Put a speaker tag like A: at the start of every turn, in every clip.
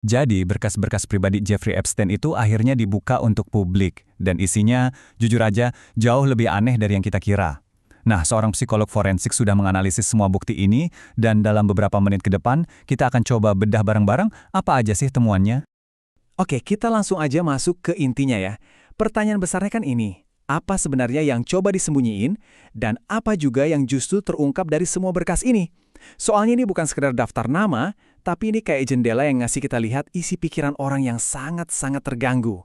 A: Jadi, berkas-berkas pribadi Jeffrey Epstein itu akhirnya dibuka untuk publik, dan isinya, jujur aja, jauh lebih aneh dari yang kita kira. Nah, seorang psikolog forensik sudah menganalisis semua bukti ini, dan dalam beberapa menit ke depan, kita akan coba bedah bareng-bareng apa aja sih temuannya.
B: Oke, kita langsung aja masuk ke intinya ya. Pertanyaan besarnya kan ini, apa sebenarnya yang coba disembunyiin, dan apa juga yang justru terungkap dari semua berkas ini? Soalnya ini bukan sekedar daftar nama, tapi ini kayak jendela yang ngasih kita lihat isi pikiran orang yang sangat-sangat terganggu.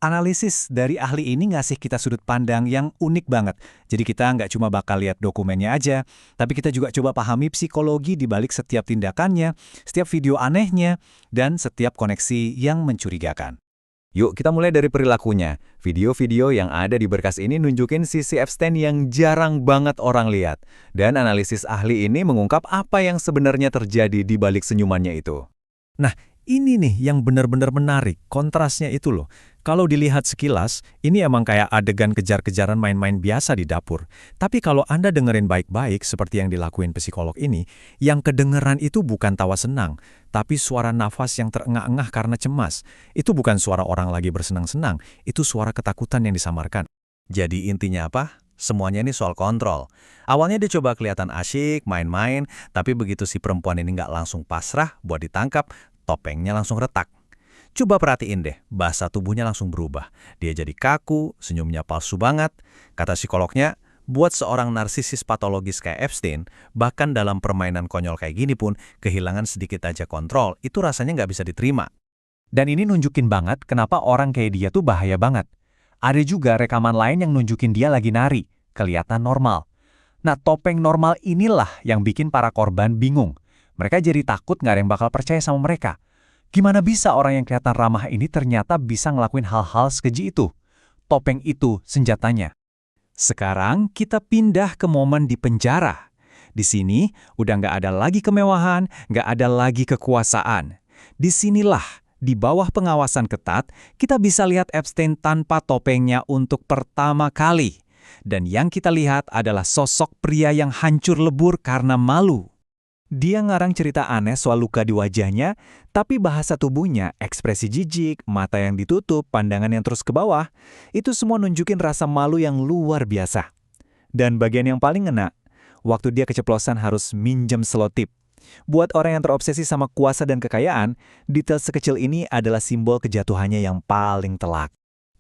A: Analisis dari ahli ini ngasih kita sudut pandang yang unik banget. Jadi kita nggak cuma bakal lihat dokumennya aja, tapi kita juga coba pahami psikologi di balik setiap tindakannya, setiap video anehnya, dan setiap koneksi yang mencurigakan. Yuk kita mulai dari perilakunya. Video-video yang ada di berkas ini nunjukin sisi Epstein yang jarang banget orang lihat. Dan analisis ahli ini mengungkap apa yang sebenarnya terjadi di balik senyumannya itu. Nah, ini nih yang benar-benar menarik, kontrasnya itu loh. Kalau dilihat sekilas, ini emang kayak adegan kejar-kejaran main-main biasa di dapur. Tapi kalau Anda dengerin baik-baik seperti yang dilakuin psikolog ini, yang kedengeran itu bukan tawa senang, tapi suara nafas yang terengah-engah karena cemas. Itu bukan suara orang lagi bersenang-senang, itu suara ketakutan yang disamarkan. Jadi intinya apa? Semuanya ini soal kontrol. Awalnya dia coba kelihatan asyik, main-main, tapi begitu si perempuan ini nggak langsung pasrah buat ditangkap, topengnya langsung retak. Coba perhatiin deh, bahasa tubuhnya langsung berubah. Dia jadi kaku, senyumnya palsu banget. Kata psikolognya, buat seorang narsisis patologis kayak Epstein, bahkan dalam permainan konyol kayak gini pun, kehilangan sedikit aja kontrol, itu rasanya nggak bisa diterima. Dan ini nunjukin banget kenapa orang kayak dia tuh bahaya banget. Ada juga rekaman lain yang nunjukin dia lagi nari, kelihatan normal. Nah, topeng normal inilah yang bikin para korban bingung. Mereka jadi takut nggak ada yang bakal percaya sama mereka. Gimana bisa orang yang kelihatan ramah ini ternyata bisa ngelakuin hal-hal sekeji itu? Topeng itu senjatanya. Sekarang kita pindah ke momen di penjara. Di sini udah nggak ada lagi kemewahan, nggak ada lagi kekuasaan. Disinilah, di bawah pengawasan ketat, kita bisa lihat Epstein tanpa topengnya untuk pertama kali. Dan yang kita lihat adalah sosok pria yang hancur lebur karena malu. Dia ngarang cerita aneh soal luka di wajahnya, tapi bahasa tubuhnya, ekspresi jijik, mata yang ditutup, pandangan yang terus ke bawah, itu semua nunjukin rasa malu yang luar biasa. Dan bagian yang paling ngena, waktu dia keceplosan harus minjem selotip. Buat orang yang terobsesi sama kuasa dan kekayaan, detail sekecil ini adalah simbol kejatuhannya yang paling telak.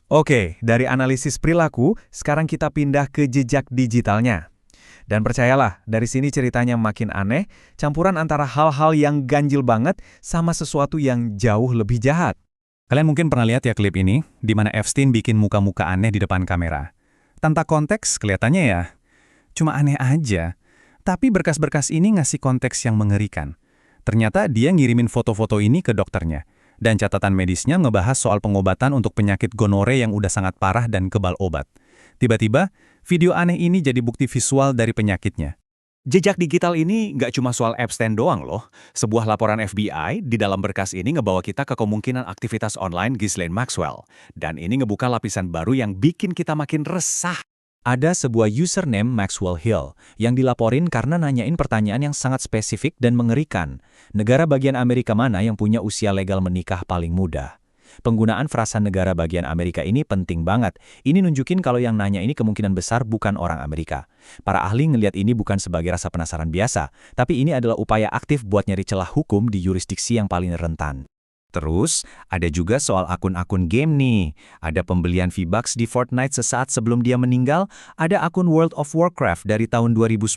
A: Oke, dari analisis perilaku, sekarang kita pindah ke jejak digitalnya. Dan percayalah, dari sini ceritanya makin aneh, campuran antara hal-hal yang ganjil banget sama sesuatu yang jauh lebih jahat. Kalian mungkin pernah lihat ya klip ini, di mana Epstein bikin muka-muka aneh di depan kamera. Tanpa konteks, kelihatannya ya, cuma aneh aja. Tapi berkas-berkas ini ngasih konteks yang mengerikan. Ternyata dia ngirimin foto-foto ini ke dokternya. Dan catatan medisnya ngebahas soal pengobatan untuk penyakit gonore yang udah sangat parah dan kebal obat. Tiba-tiba, video aneh ini jadi bukti visual dari penyakitnya. Jejak digital ini nggak cuma soal Epstein doang loh. Sebuah laporan FBI di dalam berkas ini ngebawa kita ke kemungkinan aktivitas online Ghislaine Maxwell. Dan ini ngebuka lapisan baru yang bikin kita makin resah. Ada sebuah username Maxwell Hill yang dilaporin karena nanyain pertanyaan yang sangat spesifik dan mengerikan. Negara bagian Amerika mana yang punya usia legal menikah paling muda? Penggunaan frasa negara bagian Amerika ini penting banget. Ini nunjukin kalau yang nanya ini kemungkinan besar bukan orang Amerika. Para ahli ngelihat ini bukan sebagai rasa penasaran biasa, tapi ini adalah upaya aktif buat nyari celah hukum di yurisdiksi yang paling rentan. Terus, ada juga soal akun-akun game nih. Ada pembelian V-Bucks di Fortnite sesaat sebelum dia meninggal, ada akun World of Warcraft dari tahun 2010.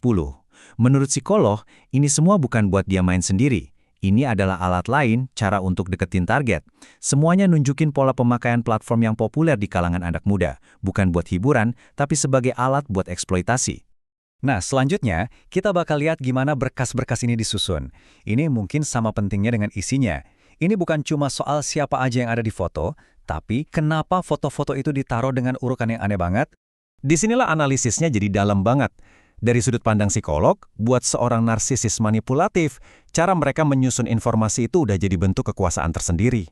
A: Menurut psikolog, ini semua bukan buat dia main sendiri. Ini adalah alat lain, cara untuk deketin target. Semuanya nunjukin pola pemakaian platform yang populer di kalangan anak muda. Bukan buat hiburan, tapi sebagai alat buat eksploitasi. Nah, selanjutnya, kita bakal lihat gimana berkas-berkas ini disusun. Ini mungkin sama pentingnya dengan isinya. Ini bukan cuma soal siapa aja yang ada di foto, tapi kenapa foto-foto itu ditaruh dengan urutan yang aneh banget. Disinilah analisisnya jadi dalam banget. Dari sudut pandang psikolog, buat seorang narsisis manipulatif, cara mereka menyusun informasi itu udah jadi bentuk kekuasaan tersendiri.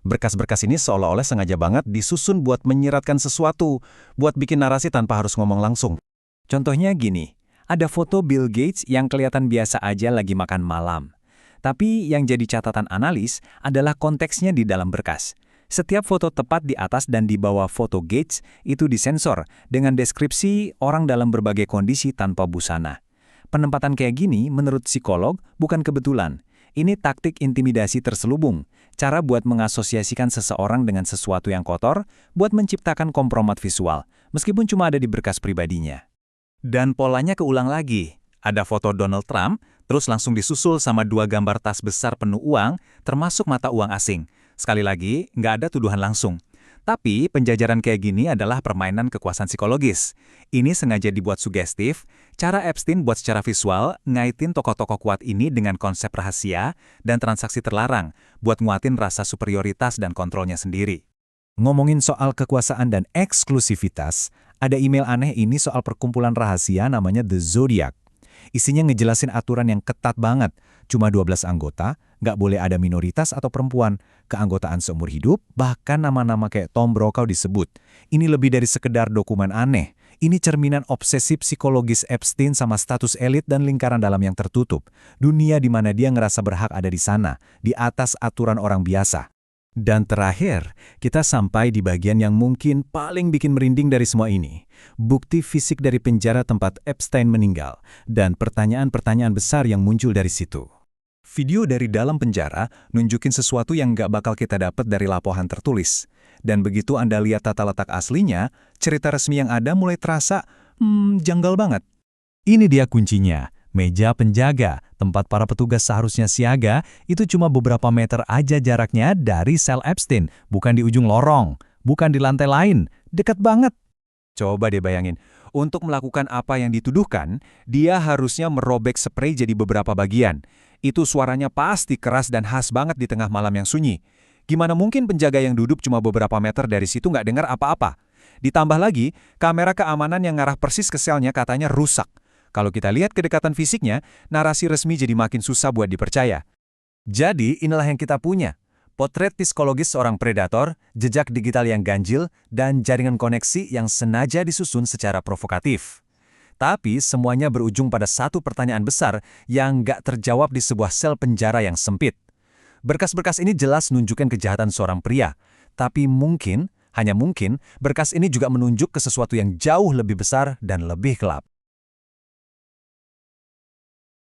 A: Berkas-berkas ini seolah-olah sengaja banget disusun buat menyiratkan sesuatu, buat bikin narasi tanpa harus ngomong langsung. Contohnya gini, ada foto Bill Gates yang kelihatan biasa aja lagi makan malam. Tapi yang jadi catatan analis adalah konteksnya di dalam berkas. Setiap foto tepat di atas dan di bawah foto Gates itu disensor dengan deskripsi orang dalam berbagai kondisi tanpa busana. Penempatan kayak gini menurut psikolog bukan kebetulan. Ini taktik intimidasi terselubung, cara buat mengasosiasikan seseorang dengan sesuatu yang kotor, buat menciptakan kompromat visual, meskipun cuma ada di berkas pribadinya. Dan polanya keulang lagi. Ada foto Donald Trump, terus langsung disusul sama 2 gambar tas besar penuh uang, termasuk mata uang asing. Sekali lagi, nggak ada tuduhan langsung. Tapi penjajaran kayak gini adalah permainan kekuasaan psikologis. Ini sengaja dibuat sugestif, cara Epstein buat secara visual ngaitin tokoh-tokoh kuat ini dengan konsep rahasia dan transaksi terlarang, buat nguatin rasa superioritas dan kontrolnya sendiri. Ngomongin soal kekuasaan dan eksklusivitas, ada email aneh ini soal perkumpulan rahasia namanya The Zodiac. Isinya ngejelasin aturan yang ketat banget. Cuma 12 anggota, nggak boleh ada minoritas atau perempuan, keanggotaan seumur hidup, bahkan nama-nama kayak Tom Brokaw disebut. Ini lebih dari sekedar dokumen aneh. Ini cerminan obsesi psikologis Epstein sama status elit dan lingkaran dalam yang tertutup. Dunia di mana dia ngerasa berhak ada di sana, di atas aturan orang biasa. Dan terakhir, kita sampai di bagian yang mungkin paling bikin merinding dari semua ini. Bukti fisik dari penjara tempat Epstein meninggal, dan pertanyaan-pertanyaan besar yang muncul dari situ. Video dari dalam penjara nunjukin sesuatu yang nggak bakal kita dapat dari laporan tertulis. Dan begitu Anda lihat tata letak aslinya, cerita resmi yang ada mulai terasa, janggal banget. Ini dia kuncinya. Meja penjaga, tempat para petugas seharusnya siaga, itu cuma beberapa meter aja jaraknya dari sel Epstein, bukan di ujung lorong, bukan di lantai lain, dekat banget. Coba deh bayangin, untuk melakukan apa yang dituduhkan, dia harusnya merobek spray jadi beberapa bagian. Itu suaranya pasti keras dan khas banget di tengah malam yang sunyi. Gimana mungkin penjaga yang duduk cuma beberapa meter dari situ nggak dengar apa-apa? Ditambah lagi, kamera keamanan yang ngarah persis ke selnya katanya rusak. Kalau kita lihat kedekatan fisiknya, narasi resmi jadi makin susah buat dipercaya. Jadi, inilah yang kita punya. Potret psikologis seorang predator, jejak digital yang ganjil, dan jaringan koneksi yang sengaja disusun secara provokatif. Tapi, semuanya berujung pada satu pertanyaan besar yang nggak terjawab di sebuah sel penjara yang sempit. Berkas-berkas ini jelas nunjukkan kejahatan seorang pria. Tapi mungkin, hanya mungkin, berkas ini juga menunjuk ke sesuatu yang jauh lebih besar dan lebih gelap.